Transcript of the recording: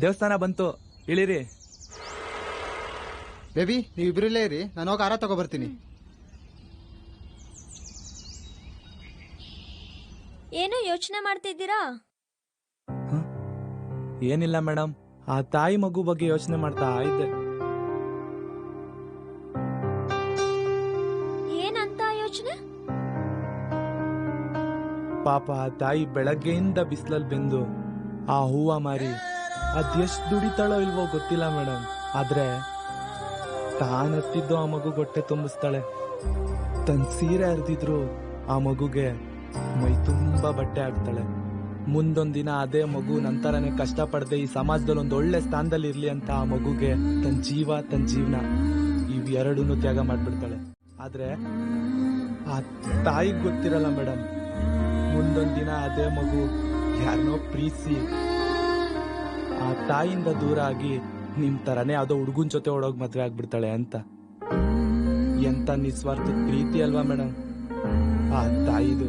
ದೇವಸ್ಥಾನ ಬಂತು, ಇಳಿರಿ. ಬೇಬಿ ನೀವಿಬ್ರಲ್ಲೇ ಇರಿ, ನಾನು ಹೋಗಿ ಹಾರ ತಗೊಬರ್ತೀನಿ. ಏನೋ ಯೋಚನೆ ಮಾಡ್ತಿದ್ದೀರಾ? ಏನಿಲ್ಲ ಮೇಡಮ್, ಆ ತಾಯಿ ಮಗು ಬಗ್ಗೆ ಯೋಚನೆ ಮಾಡ್ತಾ ಇದ್ದೆ. ಏನಂತ ಯೋಚನೆ? ಪಾಪ ಆ ತಾಯಿ ಬೆಳಗ್ಗೆಯಿಂದ ಬಿಸಿಲಲ್ಲಿ ಬೆಂದು ಆ ಹೂವ ಮಾರಿ ಅದೆಷ್ಟು ದುಡಿತಾಳೋ ಇಲ್ವೋ ಗೊತ್ತಿಲ್ಲ ಮೇಡಮ್. ಆದ್ರೆ ತಾನತ್ತಿದ್ದು ಆ ಮಗು ಹೊಟ್ಟೆ ತುಂಬಿಸ್ತಾಳೆ. ತನ್ನ ಸೀರೆ ಹರಿದಿದ್ರು ಆ ಮಗುಗೆ ಮೈ ತುಂಬಾ ಬಟ್ಟೆ ಹಾಕ್ತಾಳೆ. ಮುಂದೊಂದಿನ ಅದೇ ಮಗು ನಂತರನೇ ಕಷ್ಟಪಡದೆ ಈ ಸಮಾಜದಲ್ಲಿ ಒಂದು ಒಳ್ಳೆ ಸ್ಥಾನದಲ್ಲಿ ಇರ್ಲಿ ಅಂತ ಆ ಮಗುಗೆ ತನ್ನ ಜೀವ ತನ್ನ ಜೀವನ ಇವೆರಡನ್ನೂ ತ್ಯಾಗ ಮಾಡ್ಬಿಡ್ತಾಳೆ. ಆದ್ರೆ ಆ ತಾಯಿಗೆ ಗೊತ್ತಿರಲ್ಲ ಮೇಡಮ್, ಮುಂದೊಂದಿನ ಅದೇ ಮಗು ಯಾರನ್ನೋ ಪ್ರೀತಿಸಿ ಆ ತಾಯಿಯಿಂದ ದೂರ ಆಗಿ ನಿಮ್ ತರನೇ ಯಾವ್ದೋ ಹುಡುಗನ್ ಜೊತೆ ಓಡೋಗ್ ಮದ್ವೆ ಆಗ್ಬಿಡ್ತಾಳೆ ಅಂತ. ಎಂತ ನಿಸ್ವಾರ್ಥ ಪ್ರೀತಿ ಅಲ್ವಾ ಮೇಡಮ್ ಆ ತಾಯಿದು.